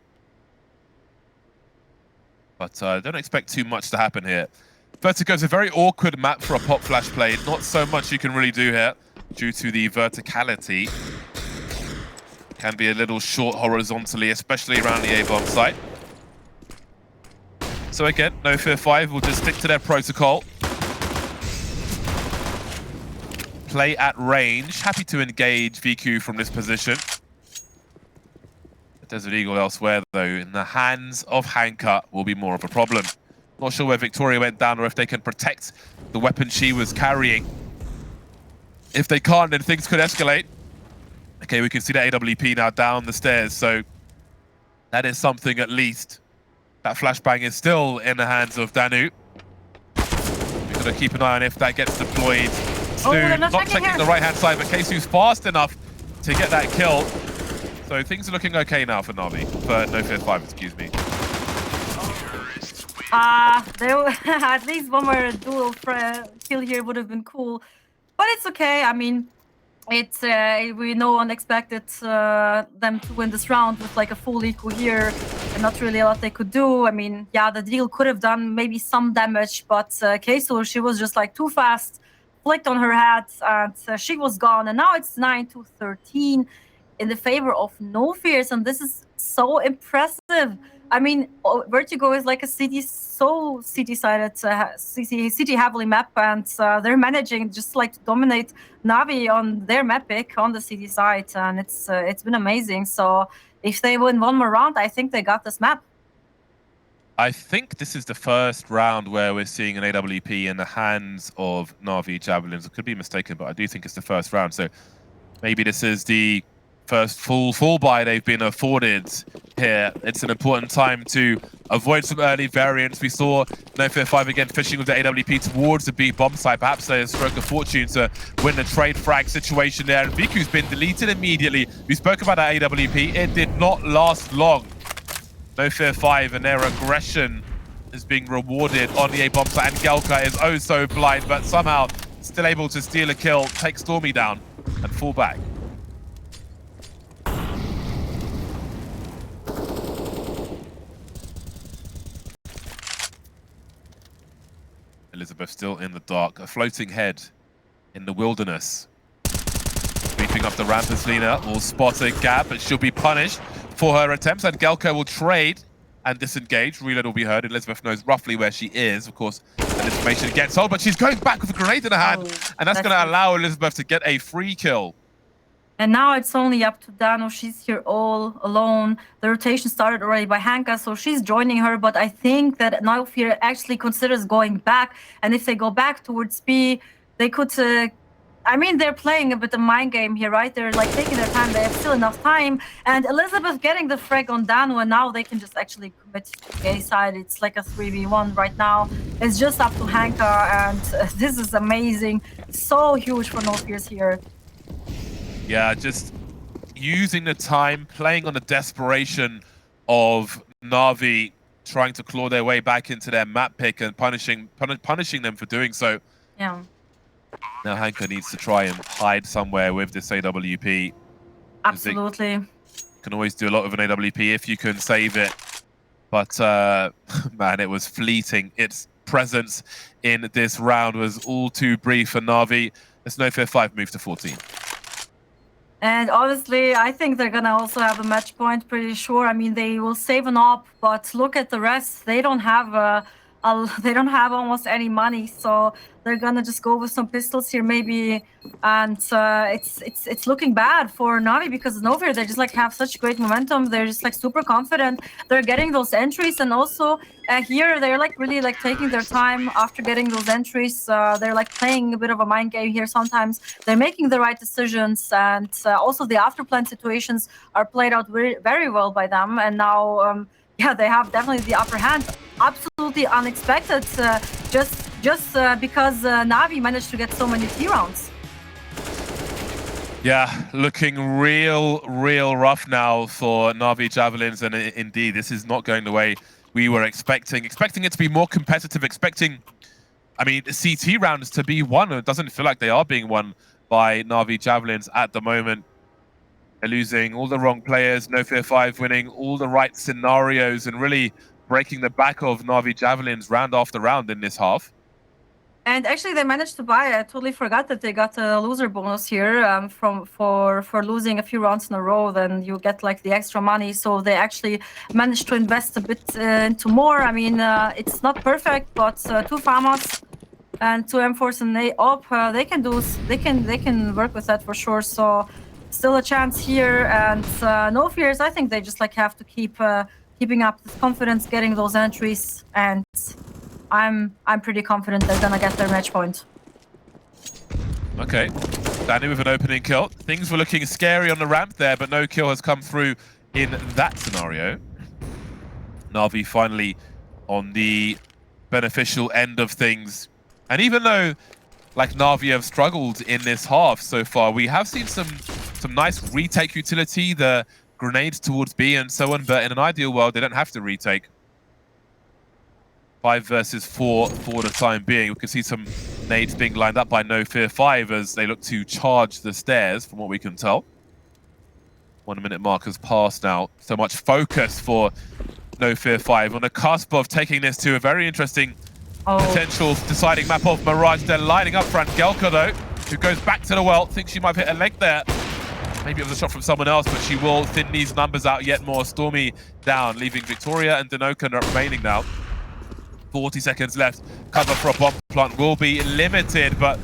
But don't expect too much to happen here. Vertigo is a very awkward map for a pop flash play. Not so much you can really do here due to the verticality. Can be a little short horizontally, especially around the A-bomb site. So again, NOFEAR5 will just stick to their protocol. Play at range. Happy to engage VQ from this position. Desert Eagle elsewhere, though, in the hands of Hanka will be more of a problem. Not sure where Victoria went down or if they can protect the weapon she was carrying. If they can't, then things could escalate. Okay, we can see the AWP now down the stairs, so that is something at least. That flashbang is still in the hands of Danu. We've got to keep an eye on if that gets deployed soon. Not checking the right-hand side, but Keisu's fast enough to get that kill. So things are looking okay now for NAVI, for NOFEAR5, excuse me. At least one more dual kill here would have been cool, but it's okay. I mean, it's we know unexpected them to win this round with like a full eco here, and not really a lot they could do. I mean, yeah, the deal could have done maybe some damage, but Keisu, she was just like too fast. flicked on her head, and she was gone. And now it's 9-13 in the favor of NOFEAR5, and this is so impressive. I mean, Vertigo is like a city-sided, city heavily map, and they're managing just like to dominate NAVI on their map pick on the city side, and it's been amazing. So if they win one more round, I think they got this map. I think this is the first round where we're seeing an AWP in the hands of NAVI Javelins. I could be mistaken, but I do think it's the first round. So maybe this is the first full buy they've been afforded here. It's an important time to avoid some early variants. We saw NOFEAR5 again fishing with the AWP towards the B bomb site. Perhaps a stroke of fortune to win the trade frag situation there. And Viku's been deleted immediately. We spoke about that AWP. It did not last long. NOFEAR5 and their aggression is being rewarded on the A bomb site. Angelka is oh so blind, but somehow still able to steal a kill, take Stormy down, and fall back. Elizabeth still in the dark, a floating head in the wilderness. Sweeping up the ramp as Lena will spot a gap, but she'll be punished for her attempts. And Angelka will trade and disengage. Reload will be heard. Elizabeth knows roughly where she is. Of course, that information gets hold, but she's going back with a grenade in her hand, and that's going to allow Elizabeth to get a free kill. And now it's only up to Dano. She's here all alone. The rotation started already by Hanka, so she's joining her. But I think that NOFEAR actually considers going back. And if they go back towards B, they could... I mean, they're playing a bit of mind game here, right? They're like taking their time. They have still enough time. And Elizabeth getting the frag on Dano, and now they can just actually commit to A side. It's like a 3v1 right now. It's just up to Hanka, and this is amazing. So huge for NOFEAR here. Yeah, just using the time, playing on the desperation of NAVI trying to claw their way back into their map pick and punishing them for doing so. Yeah. Now Hanka needs to try and hide somewhere with this AWP. Absolutely. Can always do a lot with an AWP if you can save it. But, man, it was fleeting. Its presence in this round was all too brief for NAVI. Let's NOFEAR5 move to 14. And honestly, I think they're gonna also have a match point, pretty sure. I mean, they will save an op, but look at the rest. They don't have they don't have almost any money, so they're gonna just go with some pistols here, maybe. And it's looking bad for NAVI because NOFEAR, they just like have such great momentum. They're just like super confident. They're getting those entries, and also here they're like really like taking their time after getting those entries. They're like playing a bit of a mind game here. Sometimes they're making the right decisions, and also the afterplan situations are played out very, very well by them. And now, yeah, they have definitely the upper hand. Absolutely unexpected, just because NAVI managed to get so many T rounds. Yeah, looking real rough now for NAVI Javelins, and indeed, this is not going the way we were expecting. Expecting it to be more competitive, expecting, I mean, CT rounds to be won. It doesn't feel like they are being won by NAVI Javelins at the moment. They're losing all the wrong players, NOFEAR5 winning all the right scenarios and really breaking the back of NAVI Javelins round after round in this half. And actually, they managed to buy. I totally forgot that they got a loser bonus here for losing a few rounds in a row. Then you get like the extra money. So they actually managed to invest a bit into more. I mean, it's not perfect, but 2 farmers and 2 M4s and A op, they can work with that for sure. So still a chance here, and NOFEAR, I think they just like have to keeping up this confidence, getting those entries, and I'm pretty confident they're gonna get their match point. Okay, Danny with an opening kill. Things were looking scary on the ramp there, but no kill has come through in that scenario. NAVI finally on the beneficial end of things, and even though like NAVI have struggled in this half so far, we have seen some nice retake utility, the grenades towards B and so on, but in an ideal world, they don't have to retake. 5 versus 4 for the time being. We can see some nades being lined up by NOFEAR5 as they look to charge the stairs, from what we can tell. 1 minute mark has passed now. So much focus for NOFEAR5 on the cusp of taking this to a very interesting potential deciding map of Mirage. They're lining up for Angelka, though, who goes back to the well. Thinks she might have hit a leg there. Maybe it was a shot from someone else, but she will thin these numbers out yet more. Stormy down, leaving Victoria and Danoka remaining now. 40 seconds left. Cover for a bomb plant will be limited, but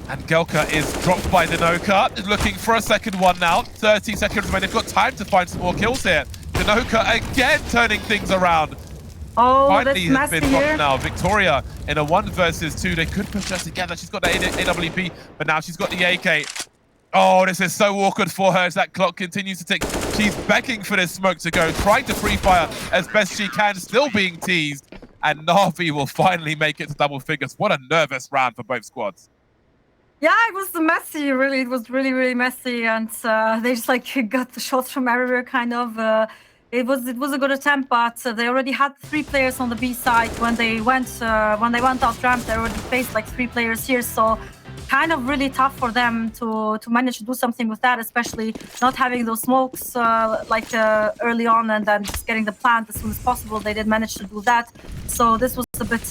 Angelka is dropped by Danoka. Looking for a second one now. 30 seconds remaining. They've got time to find some more kills here. Danoka again turning things around. Oh, Finally that's has been dropped now. Victoria in a 1 versus 2. They could push us together. She's got the AWP, but now she's got the AK. Oh, this is so awkward for her as that clock continues to tick. She's begging for this smoke to go, trying to free fire as best she can, still being teased. And Navi will finally make it to double figures. What a nervous round for both squads. Yeah, it was messy, really. It was really, really messy. And they just like got the shots from everywhere, kind of. It was a good attempt, but they already had 3 players on the B side when they went out ramp. They already faced like 3 players here, so kind of really tough for them to manage to do something with that, especially not having those smokes early on and then just getting the plant as soon as possible. They did manage to do that, so this was a bit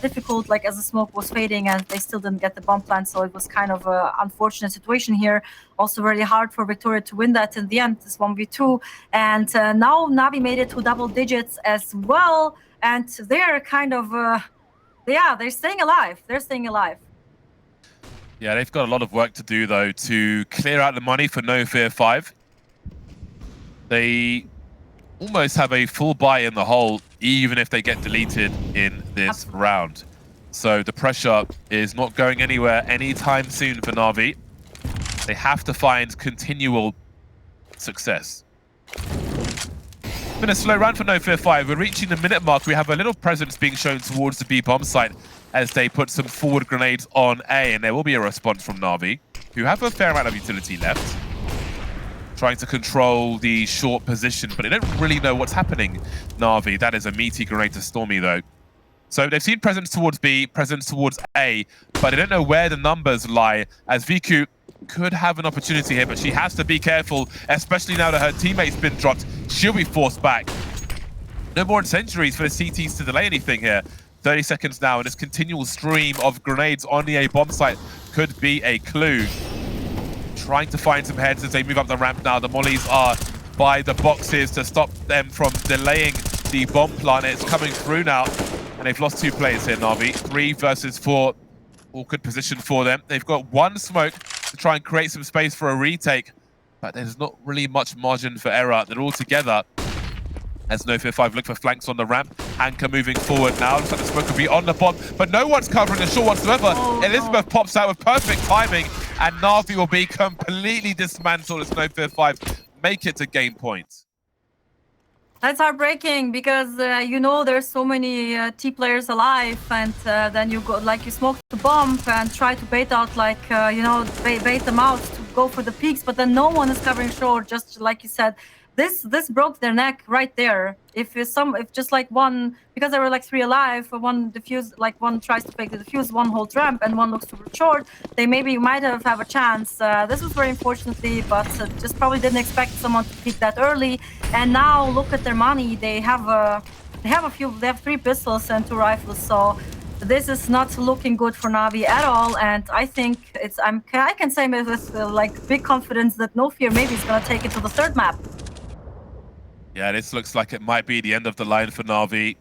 difficult, like as the smoke was fading and they still didn't get the bomb plant, so it was kind of an unfortunate situation here. Also very hard for Victoria to win that in the end, this 1v2, and now Navi made it to double digits as well, and they're kind of they're staying alive. Yeah, they've got a lot of work to do, though, to clear out the money for NOFEAR5. They almost have a full buy in the hole, even if they get deleted in this round. So the pressure is not going anywhere anytime soon for Navi. They have to find continual success. It's been a slow round for NOFEAR5. We're reaching the minute mark. We have a little presence being shown towards the B bomb site as they put some forward grenades on A, and there will be a response from Navi, who have a fair amount of utility left, trying to control the short position, but they don't really know what's happening. Navi, that is a meaty grenade to Stormy, though. So they've seen presence towards B, presence towards A, but they don't know where the numbers lie, as Vicu could have an opportunity here, but she has to be careful, especially now that her teammate's been dropped. She'll be forced back. No more incendiaries for the CTs to delay anything here. 30 seconds now, and this continual stream of grenades on the A bomb site could be a clue. Trying to find some heads as they move up the ramp now. The mollies are by the boxes to stop them from delaying the bomb plant. It's coming through now, and they've lost 2 players here, Navi. 3 versus 4. Awkward position for them. They've got 1 smoke to try and create some space for a retake, but there's not really much margin for error. They're all together as NOFEAR5 look for flanks on the ramp. Anchor moving forward now. Looks like the smoke will be on the bomb, but no one's covering the shore whatsoever. Elizabeth pops out with perfect timing, and Navi will be completely dismantled as NOFEAR5 make it to game point. That's heartbreaking because there's so many T players alive, and then you go you smoke the bomb and try to bait out bait them out to go for the peaks, but then no one is covering shore. Just like you said, this broke their neck right there. If just like one, because there were like 3 alive, one defuse, like one tries to fake the defuse, one holds ramp, and one looks super short, they maybe might have a chance. This was very unfortunately, but just probably didn't expect someone to peek that early. And now look at their money. They have 3 pistols and 2 rifles. So this is not looking good for Navi at all. And I think I can say with big confidence that NOFEAR maybe is gonna take it to the 3rd map. Yeah, this looks like it might be the end of the line for Navi.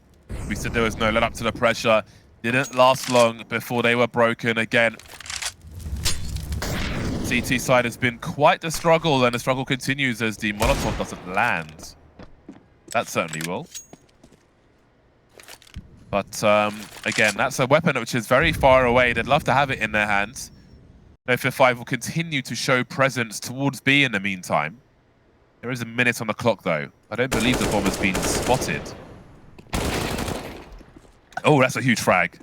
We said there was no let up to the pressure. Didn't last long before they were broken again. CT side has been quite the struggle, and the struggle continues as the Molotov doesn't land. That certainly will. But again, that's a weapon which is very far away. They'd love to have it in their hands. NOFEAR5 will continue to show presence towards B in the meantime. There is a minute on the clock, though. I don't believe the bomb has been spotted. Oh, that's a huge frag.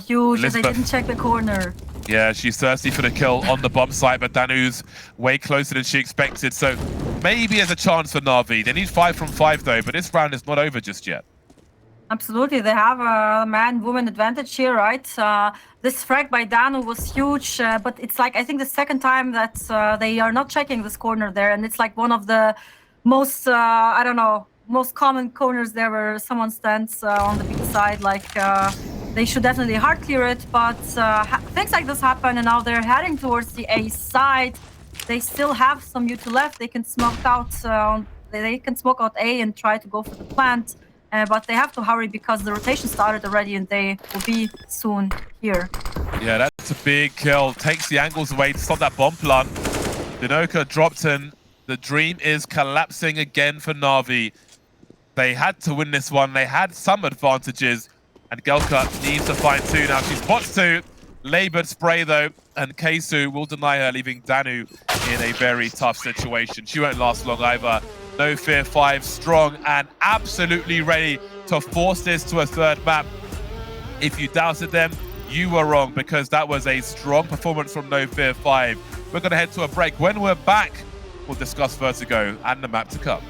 Huge. Elizabeth. They didn't check the corner. Yeah, she's thirsty for the kill on the bomb site, but Danu's way closer than she expected. So maybe there's a chance for Navi. They need 5 from 5, though, but this round is not over just yet. Absolutely, they have a man-woman advantage here, right? This frag by Danu was huge, but it's like, I think the 2nd time that they are not checking this corner there, and it's like one of the most, most common corners there where someone stands on the B side, they should definitely hard clear it, but things like this happen, and now they're heading towards the A side. They still have some U2 left. They can smoke out. They can smoke out A and try to go for the plant, but they have to hurry because the rotation started already, and they will be soon here. Yeah, that's a big kill. Takes the angles away to stop that bomb plant. Angelka dropped in. The dream is collapsing again for Navi. They had to win this one. They had some advantages. And Angelka needs to find two now. She spots two. Labored spray though. And Keisu will deny her, leaving Danu in a very tough situation. She won't last long either. NOFEAR5 strong and absolutely ready to force this to a third map. If you doubted them, you were wrong, because that was a strong performance from NOFEAR5. We're going to head to a break. When we're back, we'll discuss Vertigo and the map to come.